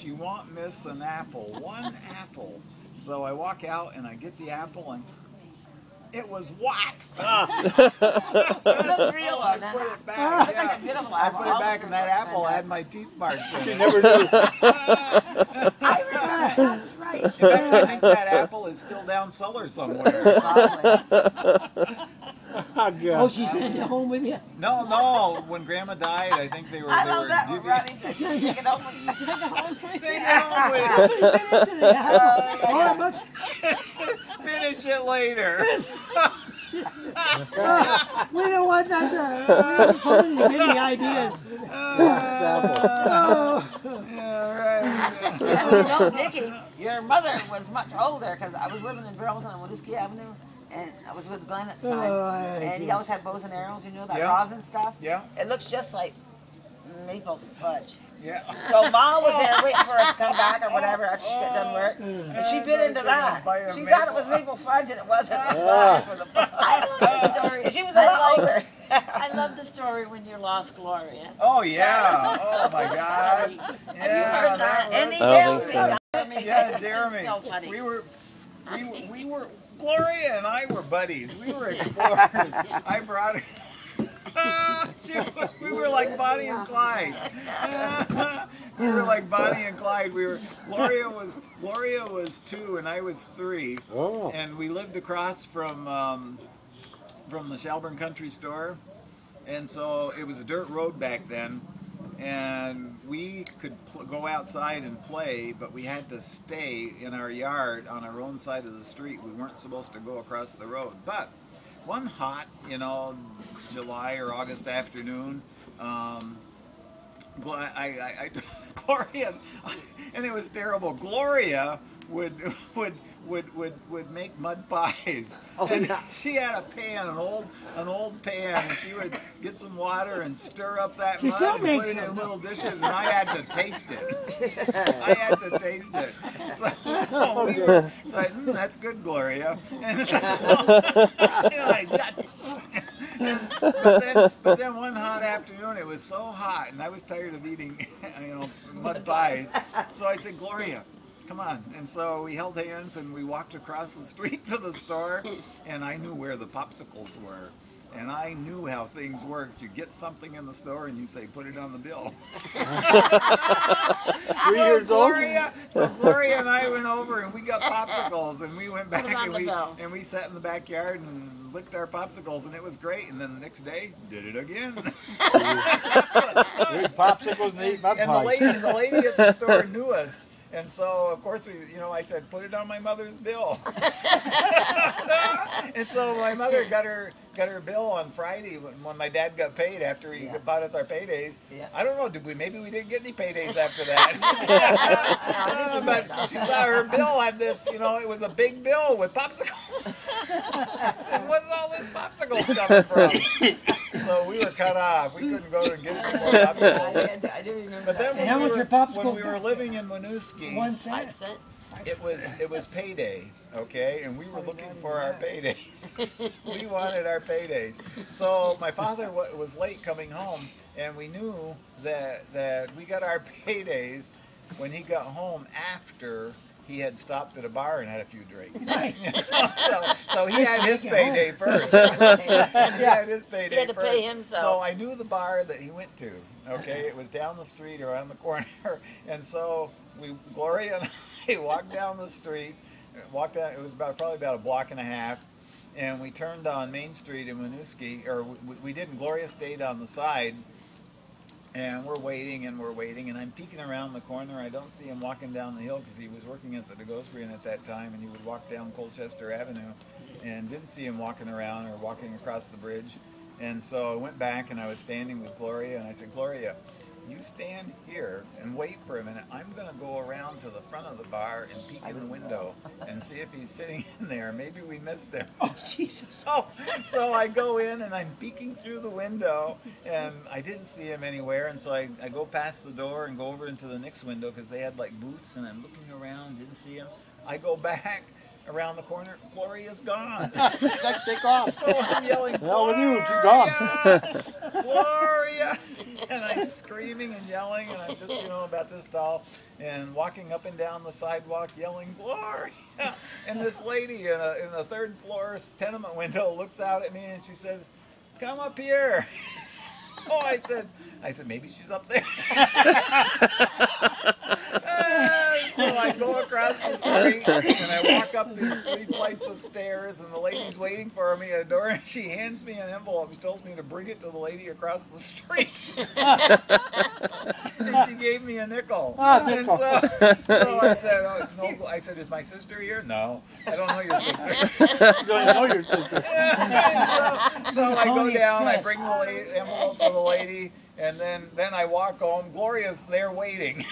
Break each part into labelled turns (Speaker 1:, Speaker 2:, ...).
Speaker 1: gosh, you won't miss an apple. One apple. So I walk out and I get the apple and it was waxed.
Speaker 2: That's real.
Speaker 1: I put it back. Yeah. I put it back, and that apple had my teeth marks in it.
Speaker 3: You never knew.
Speaker 2: I remember. That's right.
Speaker 1: In fact, I think that apple is still down cellar somewhere.
Speaker 4: Oh, she sent it home with you?
Speaker 1: No, no. When Grandma died, I think they were.
Speaker 2: I love that one, Ronnie. Take it home with you.
Speaker 1: Take it home with
Speaker 4: Somebody been into the apple. Oh, much.
Speaker 1: you. Finish it later.
Speaker 4: We don't want that. We don't want somebody to give me ideas.
Speaker 1: Yeah, right.
Speaker 2: No, Dickie, your mother was much older because I was living in Burlington on Winooski Avenue, and I was with Glenn at the time. And he always had bows and arrows, you know, that rosin stuff.
Speaker 1: Yeah.
Speaker 2: It looks just like maple fudge.
Speaker 1: Yeah.
Speaker 2: So Mom was there waiting for us to come back or whatever after she got done work, and she bit into that. She thought it was maple fudge, and it wasn't. It was fudge for the fudge.
Speaker 5: I love the story.
Speaker 2: And she was a lot older.
Speaker 5: I love the story when you lost Gloria.
Speaker 1: Oh yeah. Oh my God. Yeah.
Speaker 5: Have you heard that?
Speaker 2: And he
Speaker 6: I don't
Speaker 2: found
Speaker 6: think
Speaker 2: me.
Speaker 6: so.
Speaker 1: Yeah, Jeremy.
Speaker 5: So funny.
Speaker 1: We were, Gloria and I were buddies. We were explorers. I brought her. We were like Bonnie and Clyde. We were like Bonnie and Clyde. Gloria was 2 and I was 3.
Speaker 3: Oh.
Speaker 1: And we lived across from the Shelburne Country Store. And so it was a dirt road back then. And we could go outside and play, but we had to stay in our yard on our own side of the street. We weren't supposed to go across the road. But one hot, July or August afternoon, Gloria, and it was terrible. Gloria would make mud pies. And she had a pan, an old pan, and she would get some water and stir up that mud and put it in little dishes, and I had to taste it. So I said, that's good, Gloria. And so, but then one hot afternoon, it was so hot, and I was tired of eating, mud pies. So I said, Gloria, come on. And so we held hands and we walked across the street to the store, and I knew where the popsicles were. And I knew how things worked. You get something in the store and you say, put it on the bill.
Speaker 3: 3 years old?
Speaker 1: So Gloria and I went over and we got popsicles, and we went back and we sat in the backyard and licked our popsicles, and it was great. And then the next day, did it again.
Speaker 3: Eat popsicles and eat mud pies.
Speaker 1: And the lady at the store knew us. And so, of course, I said, put it on my mother's bill. And so my mother got her bill on Friday when my dad got paid after he bought us our paydays. Yeah. I don't know, maybe we didn't get any paydays after that. But she saw her bill had this, it was a big bill with popsicles. What's all this popsicles coming from? So we were cut off. We couldn't go and get any more popsicles.
Speaker 2: I do remember.
Speaker 1: But then
Speaker 4: How much your popsicles?
Speaker 1: when we were living in Winooski,
Speaker 4: 1 cent.
Speaker 5: 5 cents.
Speaker 1: it was payday, okay, and we were looking for our paydays. We wanted our paydays. So my father was late coming home, and we knew that we got our paydays when he got home after he had stopped at a bar and had a few drinks. So he had his payday first. He had his payday
Speaker 5: He had to
Speaker 1: first.
Speaker 5: pay himself.
Speaker 1: So I knew the bar that he went to. Okay, it was down the street or around the corner, and so Gloria and I walked down the street. It was probably about a block and a half, and we turned on Main Street in Winooski, or we didn't. Gloria stayed on the side. And we're waiting, and I'm peeking around the corner. I don't see him walking down the hill because he was working at the Degosbrian at that time, and he would walk down Colchester Avenue, and didn't see him walking around or walking across the bridge. And so I went back, and I was standing with Gloria, and I said, Gloria, you stand here and wait for a minute. I'm going to go around to the front of the bar and peek in the window and see if he's sitting in there. Maybe we missed him.
Speaker 4: Oh, Jesus.
Speaker 1: So I go in and I'm peeking through the window, and I didn't see him anywhere. And so I go past the door and go over into the next window because they had like booths, and I'm looking around, didn't see him. I go back around the corner, Gloria's gone.
Speaker 3: Take off.
Speaker 1: So I'm yelling,
Speaker 3: Hell with you, she's
Speaker 1: Gloria!
Speaker 3: gone.
Speaker 1: Gloria! And I'm screaming and yelling, and I'm just, about this tall, and walking up and down the sidewalk yelling, Gloria! And this lady in a third floor tenement window looks out at me and she says, come up here. Oh, I said, maybe she's up there. So I go across the street and I walk up these 3 flights of stairs, and the lady's waiting for me at the door, and she hands me an envelope and tells me to bring it to the lady across the street. And she gave me a nickel. And so I said, no. I said, is my sister here? No, I don't know your sister.
Speaker 3: You don't know your sister.
Speaker 1: So I go down, I bring the envelope to the lady, and then I walk home. Gloria's there waiting.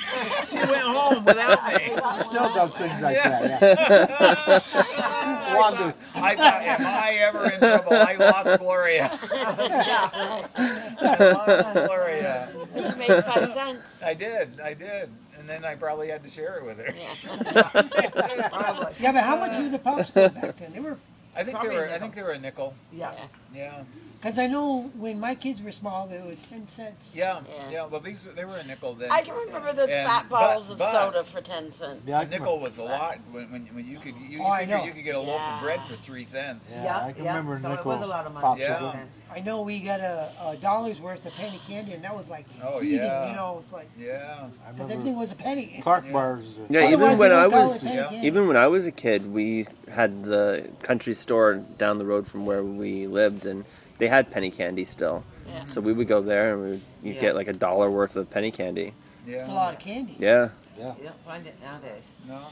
Speaker 1: She went home without me.
Speaker 3: You still does things like that, yeah.
Speaker 1: I thought, am I ever in trouble? I lost Gloria. I lost Gloria.
Speaker 5: You made 5 cents.
Speaker 1: I did. And then I probably had to share it with her.
Speaker 5: Yeah.
Speaker 4: Yeah, but how much were the popsicles back then? They were,
Speaker 1: I think they were a nickel.
Speaker 2: Yeah.
Speaker 1: Yeah.
Speaker 4: because I know when my kids were small, they were 10 cents.
Speaker 1: Yeah.
Speaker 5: Yeah.
Speaker 1: Well, they were a nickel then.
Speaker 5: I can remember those
Speaker 1: And-
Speaker 5: fat bottles
Speaker 1: but-
Speaker 5: of
Speaker 1: but-
Speaker 5: soda for 10 cents.
Speaker 3: Yeah, I
Speaker 1: A
Speaker 3: can
Speaker 1: nickel was a lot when you could
Speaker 4: I know.
Speaker 1: you could get a loaf of bread
Speaker 5: Yeah.
Speaker 1: for 3 cents.
Speaker 3: Yeah, I can remember
Speaker 2: so
Speaker 3: nickel
Speaker 2: it was a lot of money.
Speaker 1: Yeah.
Speaker 3: popsicle.
Speaker 4: I know we got a dollar's worth of penny candy, and that was like
Speaker 1: Oh,
Speaker 4: eating,
Speaker 1: yeah.
Speaker 4: It's like,
Speaker 1: Yeah.
Speaker 3: I
Speaker 4: because everything
Speaker 3: remember
Speaker 4: was a penny.
Speaker 3: Clark
Speaker 1: Yeah.
Speaker 3: bars.
Speaker 6: Yeah,
Speaker 4: Otherwise,
Speaker 6: even
Speaker 4: they
Speaker 6: when
Speaker 4: don't
Speaker 6: I
Speaker 4: call
Speaker 6: was
Speaker 4: it penny
Speaker 1: Yeah.
Speaker 4: candy.
Speaker 6: even when I was a kid, we had the country store down the road from where we lived, and they had penny candy still.
Speaker 5: Yeah.
Speaker 6: So we would go there and you'd get like $1 worth of penny candy.
Speaker 1: Yeah.
Speaker 4: It's a lot of candy.
Speaker 6: Yeah.
Speaker 2: You don't find it nowadays.
Speaker 1: No.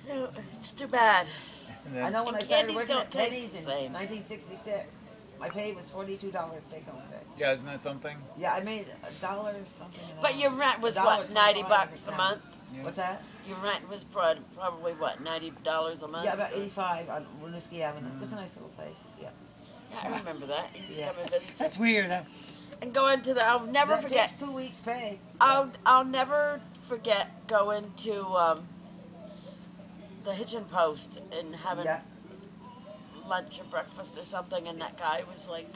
Speaker 5: No, it's too bad.
Speaker 1: And
Speaker 2: I
Speaker 1: then,
Speaker 2: know when I
Speaker 5: And
Speaker 2: started
Speaker 5: candies
Speaker 2: working
Speaker 5: don't
Speaker 2: at
Speaker 5: taste
Speaker 2: Penny's
Speaker 5: the
Speaker 2: in
Speaker 5: same.
Speaker 2: 1966, my pay was $42 take home pay.
Speaker 1: yeah, isn't that something?
Speaker 2: Yeah, I made $1 something. an
Speaker 5: But
Speaker 2: hour.
Speaker 5: your rent was what,
Speaker 2: $1.25
Speaker 5: $90 a
Speaker 2: an hour.
Speaker 5: month?
Speaker 1: Yeah.
Speaker 2: What's that?
Speaker 5: Your rent was probably what, $90 a month?
Speaker 2: Yeah, about 85 on Winooski Avenue. It was a nice little place. Yeah.
Speaker 5: Yeah, I remember that. You used to
Speaker 2: Yeah.
Speaker 5: come and visit.
Speaker 4: That's weird, huh?
Speaker 5: And going to the, I'll never
Speaker 2: That
Speaker 5: forget.
Speaker 2: takes 2 weeks pay.
Speaker 5: I'll never forget going to the Hitchin Post and having
Speaker 2: Yeah.
Speaker 5: lunch or breakfast or something, and that guy was like,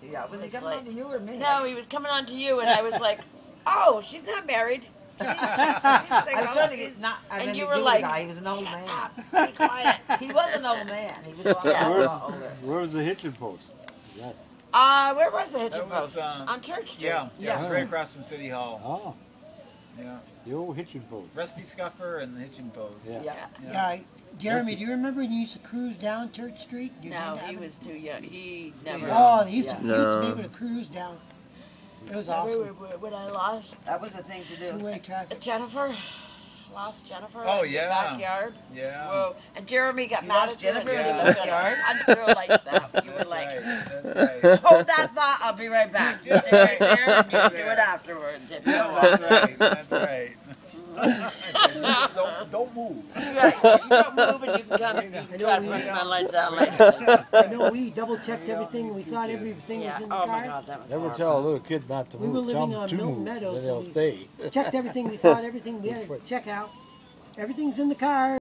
Speaker 2: Yeah. Was he
Speaker 5: It's
Speaker 2: coming
Speaker 5: like-
Speaker 2: on to you or me?
Speaker 5: no, he was coming on to you, and I was like, oh, she's not married. She's
Speaker 2: I was
Speaker 5: single.
Speaker 2: trying to get
Speaker 5: She's-
Speaker 2: not. I
Speaker 5: and
Speaker 2: mean,
Speaker 5: you
Speaker 2: you
Speaker 5: were
Speaker 2: were
Speaker 5: like,
Speaker 2: guy. He was an old
Speaker 5: shut
Speaker 2: man.
Speaker 5: up, be quiet.
Speaker 2: He was an old man. He was a lot,
Speaker 5: Yeah.
Speaker 2: a lot older.
Speaker 3: Where was the hitching post? Yeah.
Speaker 5: Where was the Hitchin
Speaker 1: That was,
Speaker 5: Post? On Church Street.
Speaker 1: Yeah.
Speaker 2: Yeah.
Speaker 1: It was right across from City Hall.
Speaker 3: Oh,
Speaker 1: Yeah.
Speaker 3: the old hitching post.
Speaker 1: Rusty Scuffer and the Hitching Post.
Speaker 3: Yeah.
Speaker 2: Yeah.
Speaker 4: Yeah. Jeremy, do you remember when you used to cruise down Church Street? You
Speaker 5: No,
Speaker 4: didn't
Speaker 5: he
Speaker 4: have it?
Speaker 5: was too young. He never.
Speaker 4: Oh, they used to,
Speaker 2: Yeah.
Speaker 4: you used to be
Speaker 6: No.
Speaker 4: able to cruise down. It was
Speaker 5: Remember
Speaker 4: awesome.
Speaker 5: when I lost
Speaker 2: That was the thing to do.
Speaker 4: Two-way traffic.
Speaker 5: Jennifer? Lost Jennifer
Speaker 1: Oh,
Speaker 5: in the
Speaker 1: yeah.
Speaker 5: backyard?
Speaker 1: Yeah.
Speaker 5: Whoa. And Jeremy got
Speaker 2: You
Speaker 5: mad
Speaker 2: lost
Speaker 5: at Jennifer
Speaker 2: Jennifer
Speaker 5: in
Speaker 1: in
Speaker 5: the
Speaker 1: the
Speaker 5: backyard. I threw lights out. You were
Speaker 1: That's
Speaker 5: like,
Speaker 1: right. That's right.
Speaker 2: Hold that thought. I'll be right back. You stay right there and you do it afterwards. If you don't want.
Speaker 1: That's right. That's right. don't move.
Speaker 5: right, you don't move and you can come and you can try to put my lights out later.
Speaker 4: I know we double checked everything. We thought everything
Speaker 5: Yeah.
Speaker 4: was in the
Speaker 5: Oh my
Speaker 4: car.
Speaker 5: God, that was
Speaker 3: Never
Speaker 5: horrible.
Speaker 3: tell a little kid not to
Speaker 4: We
Speaker 3: move.
Speaker 4: were
Speaker 3: Tell
Speaker 4: living
Speaker 3: them
Speaker 4: on
Speaker 3: to
Speaker 4: Milton
Speaker 3: move,
Speaker 4: Meadows,
Speaker 3: then
Speaker 4: so
Speaker 3: they'll
Speaker 4: we-
Speaker 3: stay.
Speaker 4: Checked everything. We thought everything. We had to check out. Everything's in the car.